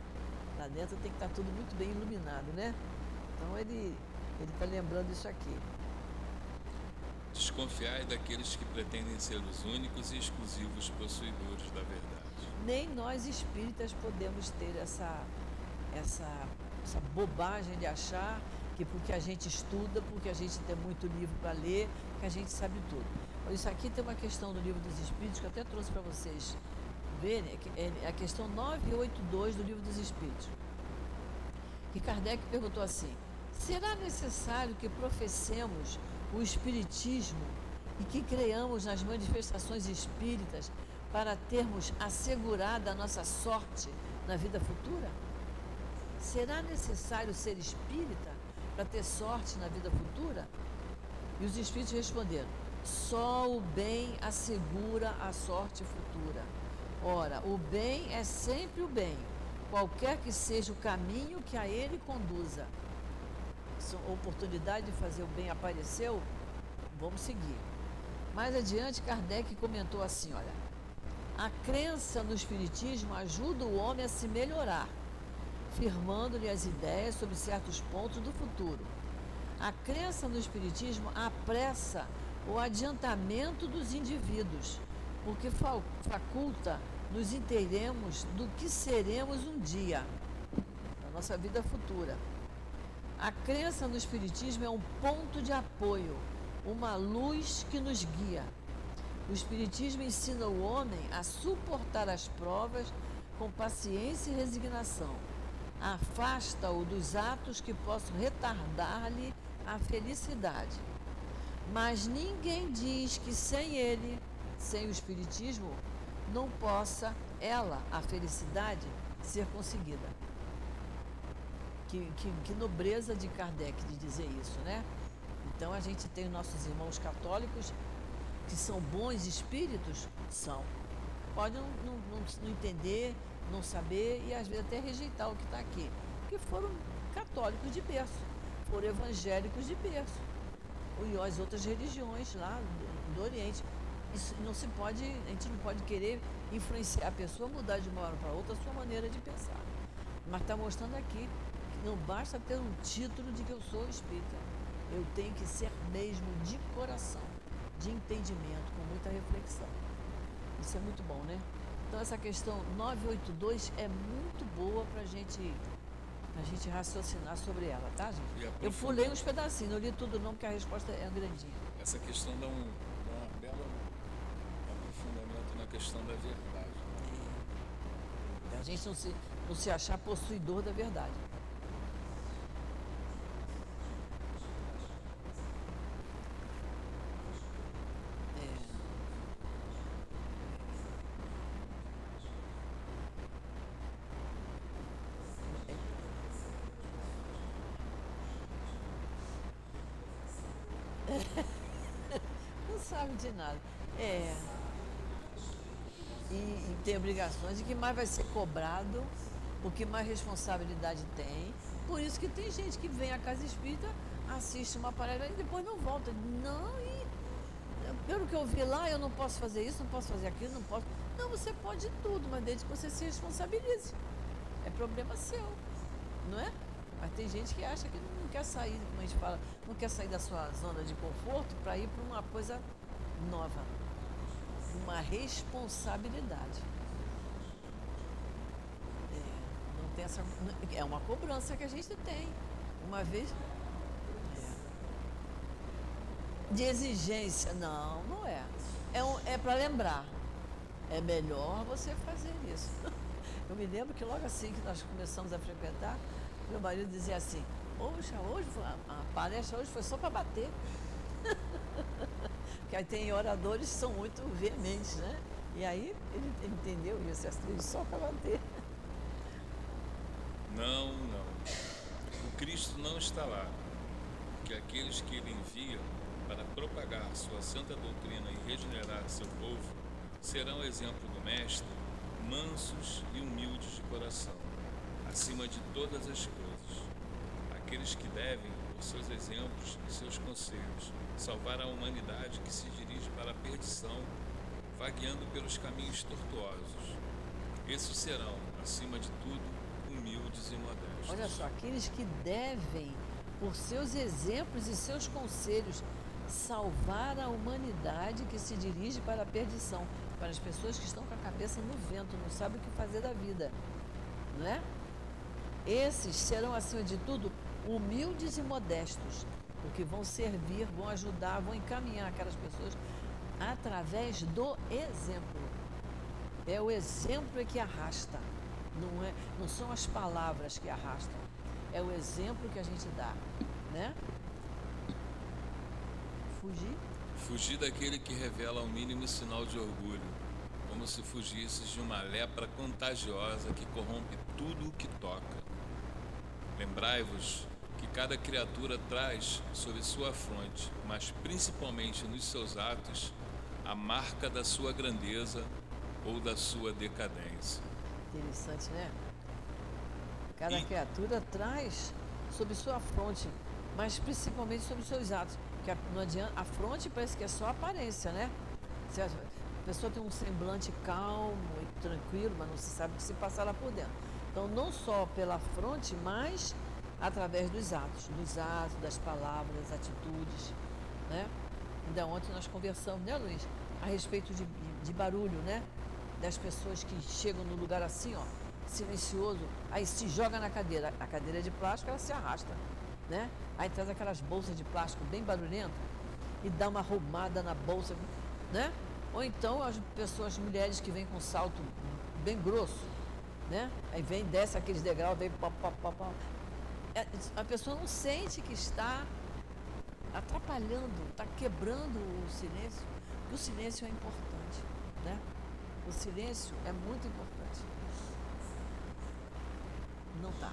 Lá dentro tem que estar tudo muito bem iluminado, né? Então ele está lembrando isso aqui. Desconfiai daqueles que pretendem ser os únicos e exclusivos possuidores da verdade. Nem nós espíritas podemos ter essa bobagem de achar que porque a gente estuda, porque a gente tem muito livro para ler, que a gente sabe tudo. Isso aqui tem uma questão do Livro dos Espíritos que eu até trouxe para vocês verem, é a questão 982 do Livro dos Espíritos. Que Kardec perguntou assim: será necessário que professemos o Espiritismo e que creiamos nas manifestações espíritas para termos assegurada a nossa sorte na vida futura? Será necessário ser espírita para ter sorte na vida futura? E os espíritos responderam: só o bem assegura a sorte futura. Ora, o bem é sempre o bem, qualquer que seja o caminho que a ele conduza. A oportunidade de fazer o bem apareceu, vamos seguir. Mais adiante, Kardec comentou assim, olha, a crença no Espiritismo ajuda o homem a se melhorar, firmando-lhe as ideias sobre certos pontos do futuro. A crença no Espiritismo apressa o adiantamento dos indivíduos, porque faculta nos inteiremos do que seremos um dia, na nossa vida futura. A crença no Espiritismo é um ponto de apoio, uma luz que nos guia. O Espiritismo ensina o homem a suportar as provas com paciência e resignação. Afasta-o dos atos que possam retardar-lhe a felicidade. Mas ninguém diz que sem ele, sem o Espiritismo, não possa a felicidade, ser conseguida. Que nobreza de Kardec de dizer isso, né? Então a gente tem nossos irmãos católicos que são bons espíritos, são. Pode não entender, não saber e às vezes até rejeitar o que está aqui. Porque foram católicos de berço, foram evangélicos de berço. E as outras religiões lá do Oriente. Isso não se pode, a gente não pode querer influenciar a pessoa a mudar de uma hora para outra a sua maneira de pensar. Mas está mostrando aqui que não basta ter um título de que eu sou espírita. Eu tenho que ser mesmo de coração, de entendimento, com muita reflexão. Isso é muito bom, né? Então essa questão 982 é muito boa para a gente raciocinar sobre ela, tá, gente? Eu pulei uns pedacinhos, não li tudo não, porque a resposta é grandinha. Essa questão dá um belo aprofundamento na questão da verdade. A gente não se achar possuidor da verdade. Não sabe de nada. E tem obrigações, de que mais vai ser cobrado, o que mais responsabilidade tem. Por isso que tem gente que vem à casa espírita, assiste uma palestra e depois não volta. Não, pelo que eu vi lá, eu não posso fazer isso, não posso fazer aquilo, não posso. Não, você pode tudo, mas desde que você se responsabilize. É problema seu, não é? Mas tem gente que acha que não quer sair, como a gente fala, não quer sair da sua zona de conforto para ir para uma coisa nova, uma responsabilidade. Não tem essa, é uma cobrança que a gente tem, uma vez. De exigência, não é. É para lembrar. É melhor você fazer isso. Eu me lembro que logo assim que nós começamos a frequentar, meu marido dizia assim: poxa, hoje a palestra hoje foi só para bater. Porque aí tem oradores que são muito veementes, né? E aí ele entendeu isso, só para bater. Não. O Cristo não está lá, porque aqueles que ele envia para propagar sua santa doutrina e regenerar seu povo serão exemplo do Mestre, mansos e humildes de coração, acima de todas as coisas. Aqueles que devem, por seus exemplos e seus conselhos, salvar a humanidade que se dirige para a perdição, vagueando pelos caminhos tortuosos. Esses serão, acima de tudo, humildes e modestos. Olha só, aqueles que devem, por seus exemplos e seus conselhos, salvar a humanidade que se dirige para a perdição, para as pessoas que estão com a cabeça no vento, não sabem o que fazer da vida, não é? Esses serão, acima de tudo, humildes e modestos, porque vão servir, vão ajudar, vão encaminhar aquelas pessoas através do exemplo. É o exemplo que arrasta, não são as palavras que arrastam, é o exemplo que a gente dá, né? Fugir daquele que revela o mínimo sinal de orgulho, como se fugisses de uma lepra contagiosa que corrompe tudo o que toca. Lembrai-vos que cada criatura traz sobre sua fronte, mas principalmente nos seus atos, a marca da sua grandeza ou da sua decadência. Interessante, né? Cada criatura traz sobre sua fronte, mas principalmente sobre seus atos. Porque não adianta, a fronte parece que é só aparência, né? A pessoa tem um semblante calmo e tranquilo, mas não se sabe o que se passa lá por dentro. Então, não só pela fronte, mas através dos atos, das palavras, das atitudes, né? Ainda ontem nós conversamos, né, Luiz, a respeito de barulho, né? Das pessoas que chegam no lugar assim, ó, silencioso, aí se joga na cadeira. A cadeira é de plástico, ela se arrasta, né? Aí traz aquelas bolsas de plástico bem barulhentas e dá uma arrumada na bolsa, né? Ou então as pessoas, mulheres que vêm com salto bem grosso, né? Aí desce aqueles degraus, vem pá. A pessoa não sente que está atrapalhando, está quebrando o silêncio, porque o silêncio é importante, né? O silêncio é muito importante. Não tá.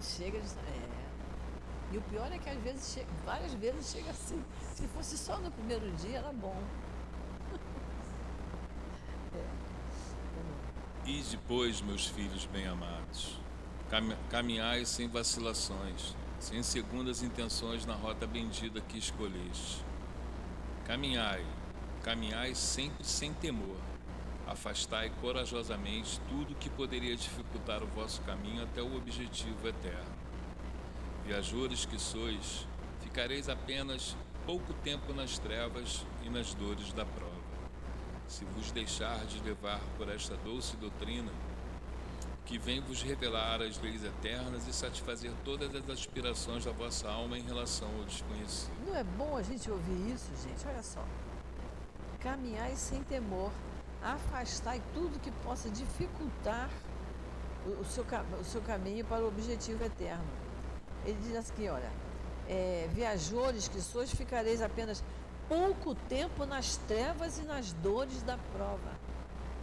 Chega de... E o pior é que às vezes, várias vezes chega assim. Se fosse só no primeiro dia, era bom. Ide, pois, meus filhos bem-amados, caminhai sem vacilações, sem segundas intenções na rota bendita que escolheste. Caminhai, Caminhai sempre sem temor. Afastai corajosamente tudo que poderia dificultar o vosso caminho até o objetivo eterno. Viajores que sois, ficareis apenas pouco tempo nas trevas e nas dores da prova. Se vos deixardes levar por esta doce doutrina, que vem vos revelar as leis eternas e satisfazer todas as aspirações da vossa alma em relação ao desconhecido. Não é bom a gente ouvir isso, gente? Olha só. Caminhai sem temor, afastai tudo que possa dificultar o seu caminho para o objetivo eterno. Ele diz aqui, olha, viajores que sois, ficareis apenas pouco tempo nas trevas e nas dores da prova.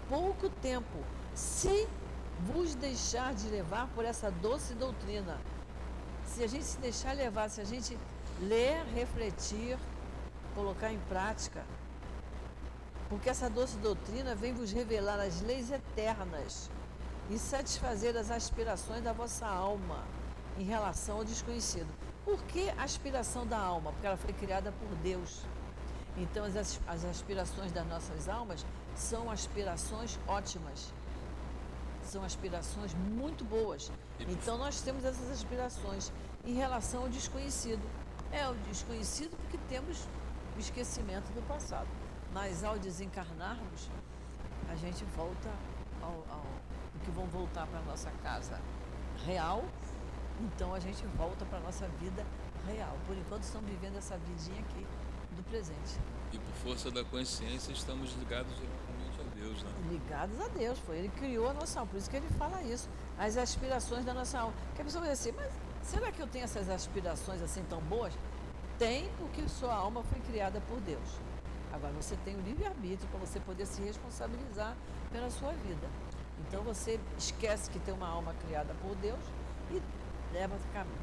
Pouco tempo, se vos deixar de levar por essa doce doutrina. Se a gente se deixar levar, se a gente ler, refletir, colocar em prática, porque essa doce doutrina vem vos revelar as leis eternas e satisfazer as aspirações da vossa alma em relação ao desconhecido. Por que a aspiração da alma? Porque ela foi criada por Deus. Então as aspirações das nossas almas são aspirações ótimas. São aspirações muito boas. Então nós temos essas aspirações em relação ao desconhecido. É o desconhecido porque temos o esquecimento do passado. Mas ao desencarnarmos, a gente volta porque vão voltar para a nossa casa real, então a gente volta para a nossa vida real. Por enquanto estamos vivendo essa vidinha aqui do presente. E por força da consciência estamos ligados diretamente a Deus, né? Ligados a Deus, foi Ele que criou a nossa alma, por isso que Ele fala isso, as aspirações da nossa alma. Que a pessoa vai dizer assim, mas será que eu tenho essas aspirações assim tão boas? Tem, porque sua alma foi criada por Deus. Agora você tem o livre-arbítrio para você poder se responsabilizar pela sua vida. Então você esquece que tem uma alma criada por Deus e leva o caminho,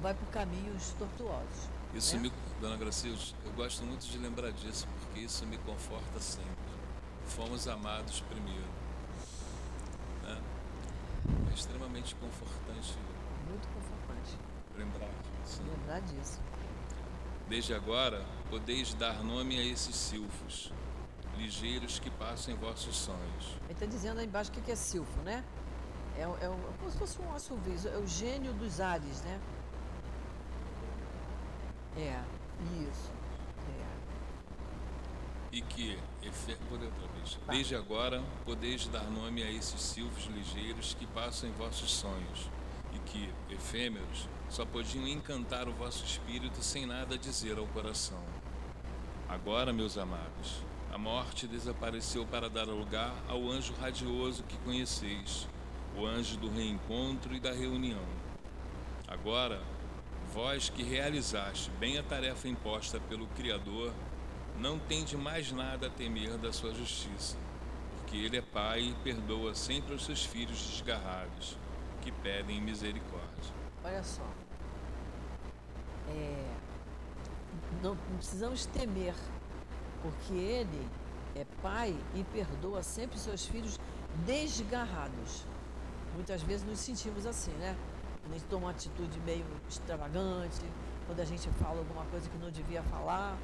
vai por caminhos tortuosos. Isso né? Dona Gracilde, eu gosto muito de lembrar disso, porque isso me conforta sempre. Fomos amados primeiro. Né? É extremamente confortante. Muito confortante. Lembrar disso. Lembrar disso. Desde agora, podeis dar nome a esses silfos, ligeiros que passam em vossos sonhos. Ele está dizendo aí embaixo o que é silfo, né? É como se fosse um assovio, é o gênio dos ares, né? Isso. E que, vou ler outra vez. Desde agora, podeis dar nome a esses silfos ligeiros que passam em vossos sonhos, e que, efêmeros, só podiam encantar o vosso espírito sem nada dizer ao coração. Agora, meus amados, a morte desapareceu para dar lugar ao anjo radioso que conheceis, o anjo do reencontro e da reunião. Agora, vós que realizaste bem a tarefa imposta pelo Criador, não tende mais nada a temer da sua justiça, porque Ele é Pai e perdoa sempre os seus filhos desgarrados, que pedem misericórdia. Olha só. Não precisamos temer, porque Ele é Pai e perdoa sempre os seus filhos desgarrados. Muitas vezes nos sentimos assim, né? A gente toma uma atitude meio extravagante, quando a gente fala alguma coisa que não devia falar,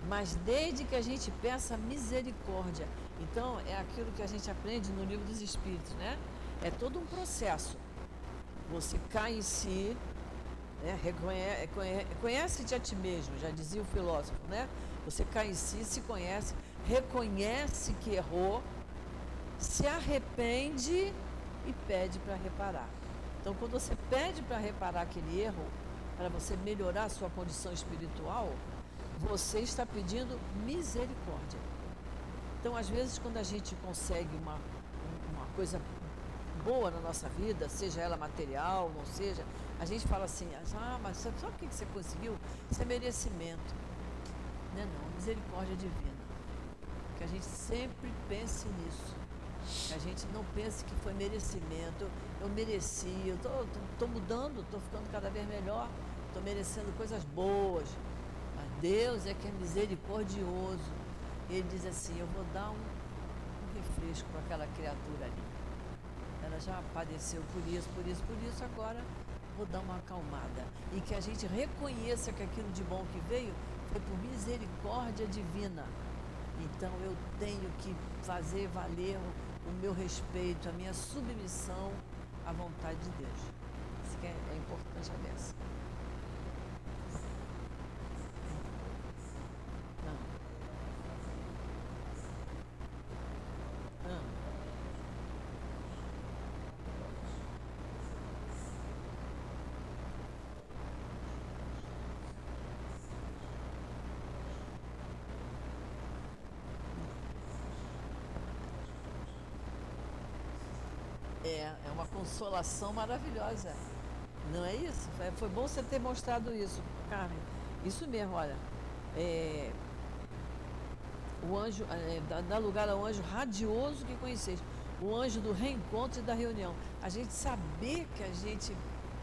mas desde que a gente peça misericórdia. Então, é aquilo que a gente aprende no Livro dos Espíritos, né? É todo um processo. Você cai em si, né? Conhece-te a ti mesmo, já dizia o filósofo, né? Você cai em si, se conhece, reconhece que errou, se arrepende e pede para reparar. Então, quando você pede para reparar aquele erro, para você melhorar a sua condição espiritual, você está pedindo misericórdia. Então, às vezes, quando a gente consegue uma coisa boa na nossa vida, seja ela material, não seja, a gente fala assim, mas sabe o que você conseguiu? Isso é merecimento. Não é não, misericórdia divina. Que a gente sempre pense nisso. Que a gente não pense que foi merecimento, eu mereci, eu estou mudando, estou ficando cada vez melhor, estou merecendo coisas boas. Mas Deus é que é misericordioso. Ele diz assim, eu vou dar um refresco para aquela criatura ali. Ela já padeceu por isso, agora vou dar uma acalmada. E que a gente reconheça que aquilo de bom que veio foi por misericórdia divina. Então eu tenho que fazer valer o meu respeito, a minha submissão à vontade de Deus. Isso que é importante a dessa. É uma consolação maravilhosa. Não é isso? Foi bom você ter mostrado isso, Carmen. Isso mesmo, olha. O anjo, dá lugar ao anjo radioso que conheceis. O anjo do reencontro e da reunião. A gente saber que a gente,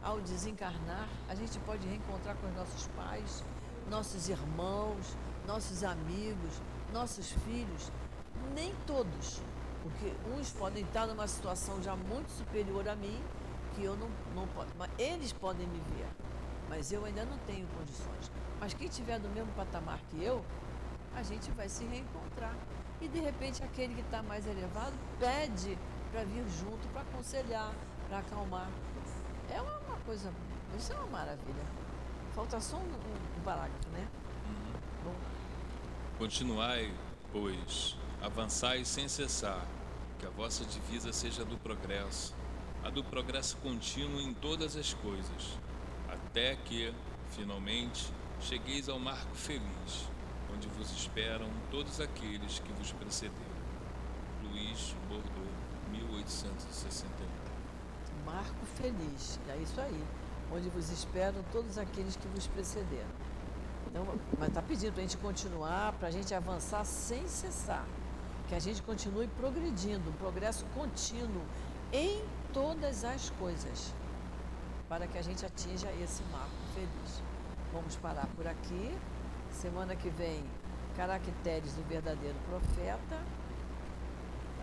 ao desencarnar, a gente pode reencontrar com os nossos pais, nossos irmãos, nossos amigos, nossos filhos. Nem todos. Porque uns podem estar numa situação já muito superior a mim, que eu não posso. Mas eles podem me ver, mas eu ainda não tenho condições. Mas quem estiver no mesmo patamar que eu, a gente vai se reencontrar. E de repente aquele que está mais elevado pede para vir junto, para aconselhar, para acalmar. É uma coisa, isso é uma maravilha. Falta só um parágrafo, né? Bom. Continuai, pois, avançai sem cessar, que a vossa divisa seja a do progresso contínuo em todas as coisas, até que, finalmente, chegueis ao marco feliz, onde vos esperam todos aqueles que vos precederam. Luiz Bordeaux, 1861. Marco feliz, é isso aí, onde vos esperam todos aqueles que vos precederam. Então, mas está pedindo para a gente continuar, para a gente avançar sem cessar, que a gente continue progredindo, um progresso contínuo em todas as coisas, para que a gente atinja esse marco feliz. Vamos parar por aqui. Semana que vem, caracteres do verdadeiro profeta.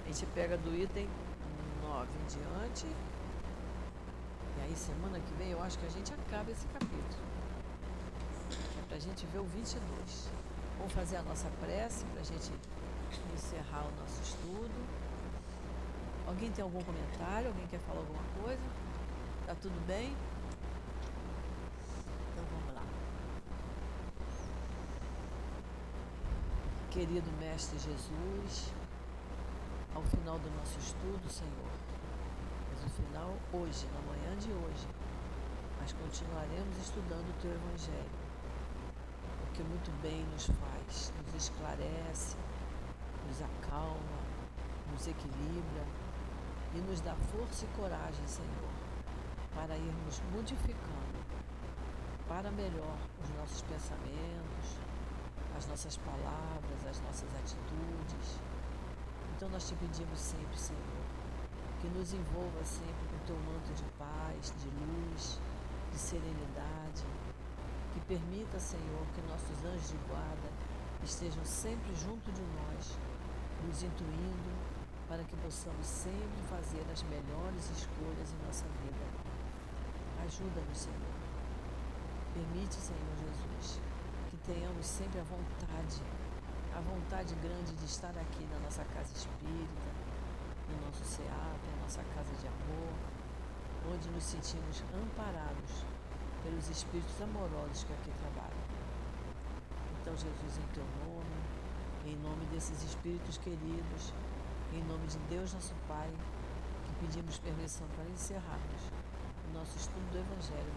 A gente pega do item 9 em diante. E aí, semana que vem, eu acho que a gente acaba esse capítulo. É para a gente ver o 22. Vamos fazer a nossa prece para a gente encerrar o nosso estudo. Alguém tem algum comentário? Alguém quer falar alguma coisa? Tá tudo bem? Então vamos lá. Querido Mestre Jesus, ao final do nosso estudo, Senhor, mas no final, hoje, na manhã de hoje, nós continuaremos estudando o Teu Evangelho, porque muito bem nos faz, nos esclarece, nos acalma, nos equilibra e nos dá força e coragem, Senhor, para irmos modificando para melhor os nossos pensamentos, as nossas palavras, as nossas atitudes. Então nós te pedimos sempre, Senhor, que nos envolva sempre com o teu manto de paz, de luz, de serenidade, que permita, Senhor, que nossos anjos de guarda estejam sempre junto de nós, nos intuindo para que possamos sempre fazer as melhores escolhas em nossa vida. Ajuda-nos, Senhor. Permite, Senhor Jesus, que tenhamos sempre a vontade grande de estar aqui na nossa casa espírita, no nosso SEAP, na nossa casa de amor, onde nos sentimos amparados pelos espíritos amorosos que aqui trabalham. Então, Jesus, em teu nome, em nome desses espíritos queridos, em nome de Deus nosso Pai, que pedimos permissão para encerrarmos o nosso estudo do Evangelho